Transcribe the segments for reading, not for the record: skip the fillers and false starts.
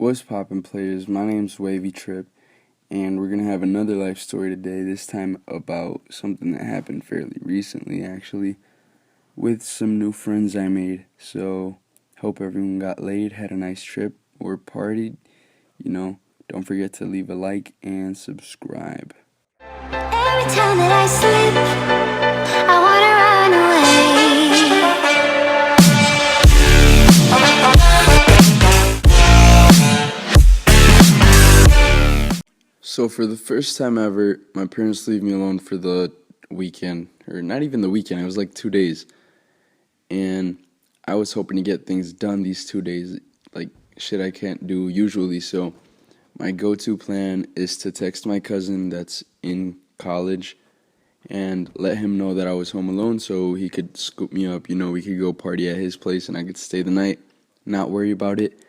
What's poppin', players? My name's Wavey Trip, and we're gonna have another life story today, this time about something that happened fairly recently, actually, with some new friends I made. So, hope everyone got laid, had a nice trip, or partied. Don't forget to leave a like and subscribe. Every time that I sleep, I wanna run away. So, for the first time ever, my parents leave me alone for the weekend, or not even the weekend, it was like 2 days. And I was hoping to get things done these 2 days, like shit I can't do usually. So my go-to plan is to text my cousin that's in college and let him know that I was home alone so he could scoop me up. We could go party at his place and I could stay the night, not worry about it.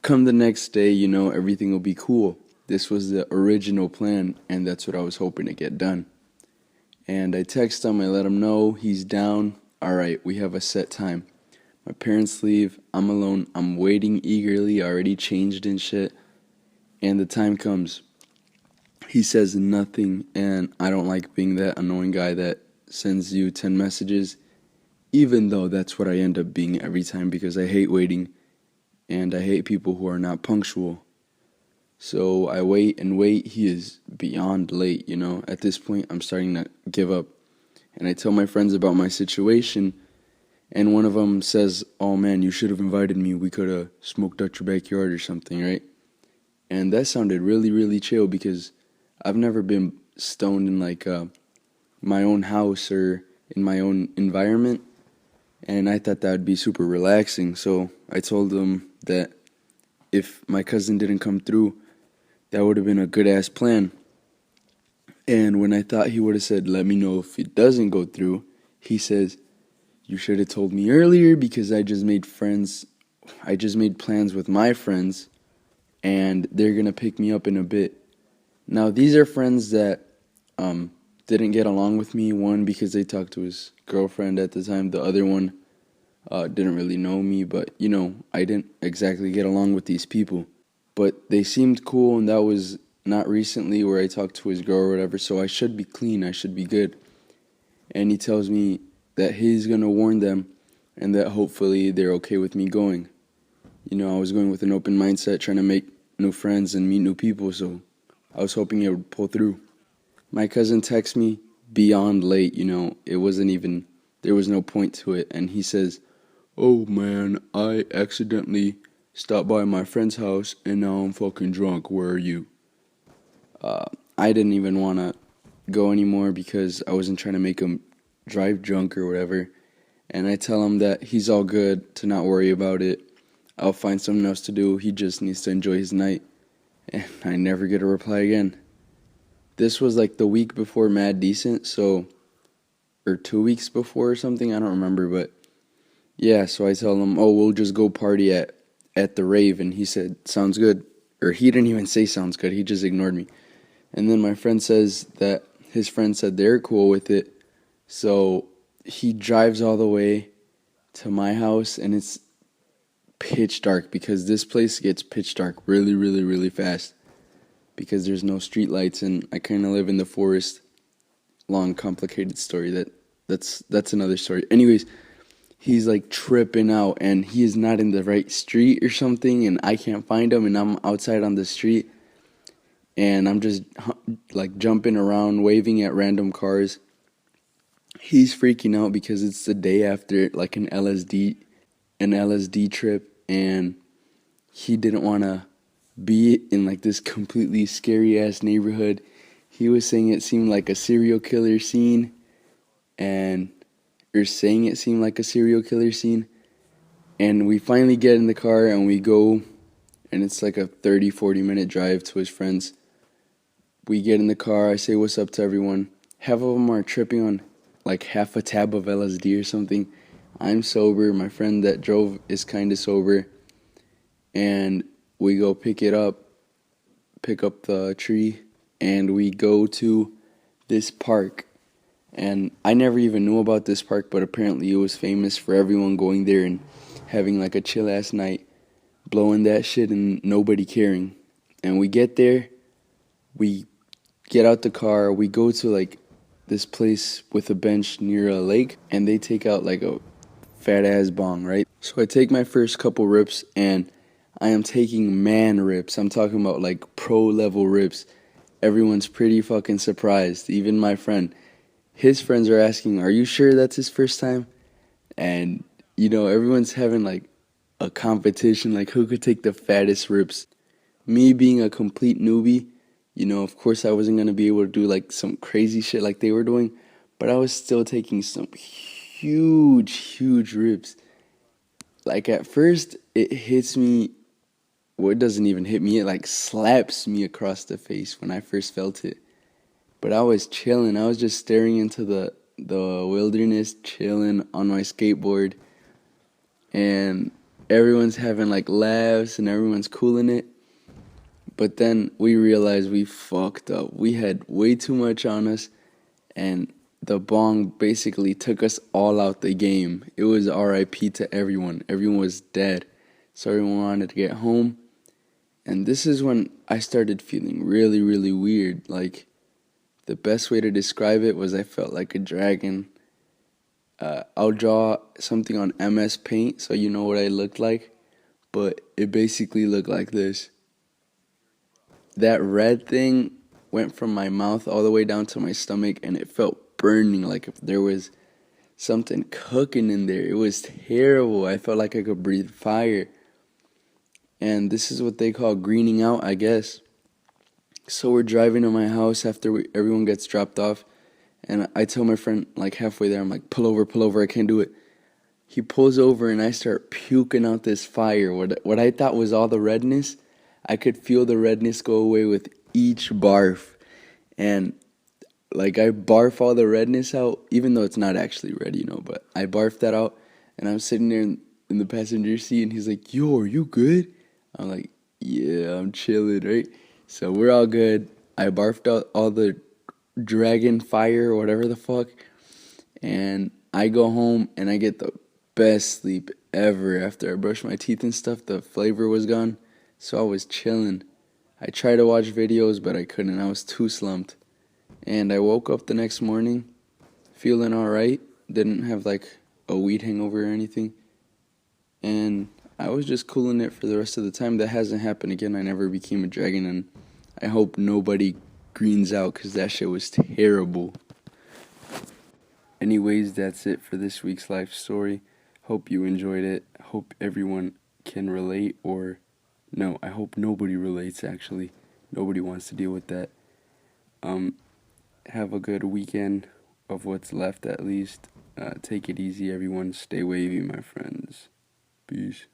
Come the next day, everything will be cool. This was the original plan, and that's what I was hoping to get done. And I text him, I let him know he's down. All right, we have a set time. My parents leave, I'm alone, I'm waiting eagerly, already changed and shit. And the time comes. He says nothing, and I don't like being that annoying guy that sends you 10 messages, even though that's what I end up being every time because I hate waiting, and I hate people who are not punctual. So I wait and wait. He is beyond late, At this point, I'm starting to give up. And I tell my friends about my situation, and one of them says, "Oh man, you should have invited me. We could have smoked out your backyard or something, right?" And that sounded really, really chill because I've never been stoned in my own house or in my own environment, and I thought that would be super relaxing. So I told them that if my cousin didn't come through, that would have been a good-ass plan. And when I thought he would have said, "Let me know if it doesn't go through," he says, "You should have told me earlier because I just made plans with my friends, and they're going to pick me up in a bit." Now, these are friends that didn't get along with me. One, because they talked to his girlfriend at the time. The other one didn't really know me, but, I didn't exactly get along with these people. But they seemed cool, and that was not recently where I talked to his girl or whatever, so I should be clean, I should be good. And he tells me that he's going to warn them and that hopefully they're okay with me going. I was going with an open mindset, trying to make new friends and meet new people, so I was hoping it would pull through. My cousin texts me beyond late, it wasn't even, there was no point to it, and he says, "Oh man, I accidentally stopped by my friend's house and now I'm fucking drunk, where are you?" I didn't even want to go anymore because I wasn't trying to make him drive drunk or whatever. And I tell him that he's all good, to not worry about it. I'll find something else to do. He just needs to enjoy his night. And I never get a reply again. This was like the week before Mad Decent, or 2 weeks before or something, I don't remember, but yeah, so I tell him, "Oh, we'll just go party at the rave," and he said, "Sounds good." Or he didn't even say sounds good, he just ignored me. And then my friend says that his friend said they're cool with it, so he drives all the way to my house, and it's pitch dark because this place gets pitch dark really, really, really fast because there's no street lights, and I kind of live in the forest. Long, complicated story. That's another story. Anyways, he's like tripping out, and he is not in the right street or something, and I can't find him, and I'm outside on the street, and I'm just like jumping around, waving at random cars. He's freaking out because it's the day after like an LSD trip, and he didn't want to be in like this completely scary ass neighborhood. He was saying it seemed like a serial killer scene, and we finally get in the car and we go, and it's like a 30-40 minute drive to his friends. We get in the car, I say what's up to everyone. Half of them are tripping on like half a tab of LSD or something. I'm sober, my friend that drove is kind of sober, and we go pick up the tree, and we go to this park. And I never even knew about this park, but apparently it was famous for everyone going there and having like a chill ass night. blowing that shit and nobody caring. And we get there, we get out the car, we go to like this place with a bench near a lake, and they take out like a fat ass bong, right? So I take my first couple rips, and I am taking man rips. I'm talking about like pro level rips. Everyone's pretty fucking surprised. Even my friend. His friends are asking, "Are you sure that's his first time?" And everyone's having like a competition, like who could take the fattest rips. Me being a complete newbie, of course I wasn't gonna be able to do like some crazy shit like they were doing, but I was still taking some huge, huge rips. Like at first, it hits me. Well, it doesn't even hit me. It like slaps me across the face when I first felt it. But I was chilling. I was just staring into the wilderness, chilling on my skateboard, and everyone's having like laughs and everyone's cooling it. But then we realized we fucked up. We had way too much on us, and the bong basically took us all out the game. It was RIP to everyone. Everyone was dead. So everyone wanted to get home. And this is when I started feeling really, really weird. Like, the best way to describe it was I felt like a dragon. I'll draw something on MS Paint so you know what I looked like. But it basically looked like this. That red thing went from my mouth all the way down to my stomach, and it felt burning, like if there was something cooking in there. It was terrible. I felt like I could breathe fire. And this is what they call greening out, I guess. So we're driving to my house after everyone gets dropped off, and I tell my friend like halfway there, I'm like, pull over, I can't do it. He pulls over and I start puking out this fire. What I thought was all the redness, I could feel the redness go away with each barf. And like I barf all the redness out, even though it's not actually red, but I barf that out, and I'm sitting there in the passenger seat, and he's like, yo, are you good? I'm like, yeah, I'm chilling, right? So we're all good. I barfed out all the dragon fire or whatever the fuck, and I go home and I get the best sleep ever. After I brushed my teeth and stuff, the flavor was gone, so I was chilling. I tried to watch videos, but I couldn't. I was too slumped. And I woke up the next morning feeling alright. Didn't have like a weed hangover or anything. And I was just cooling it for the rest of the time. That hasn't happened again. I never became a dragon, and I hope nobody greens out because that shit was terrible. Anyways, that's it for this week's life story. Hope you enjoyed it. Hope everyone can relate, or no, I hope nobody relates actually. Nobody wants to deal with that. Have a good weekend of what's left at least. Take it easy, everyone. Stay wavy, my friends. Peace.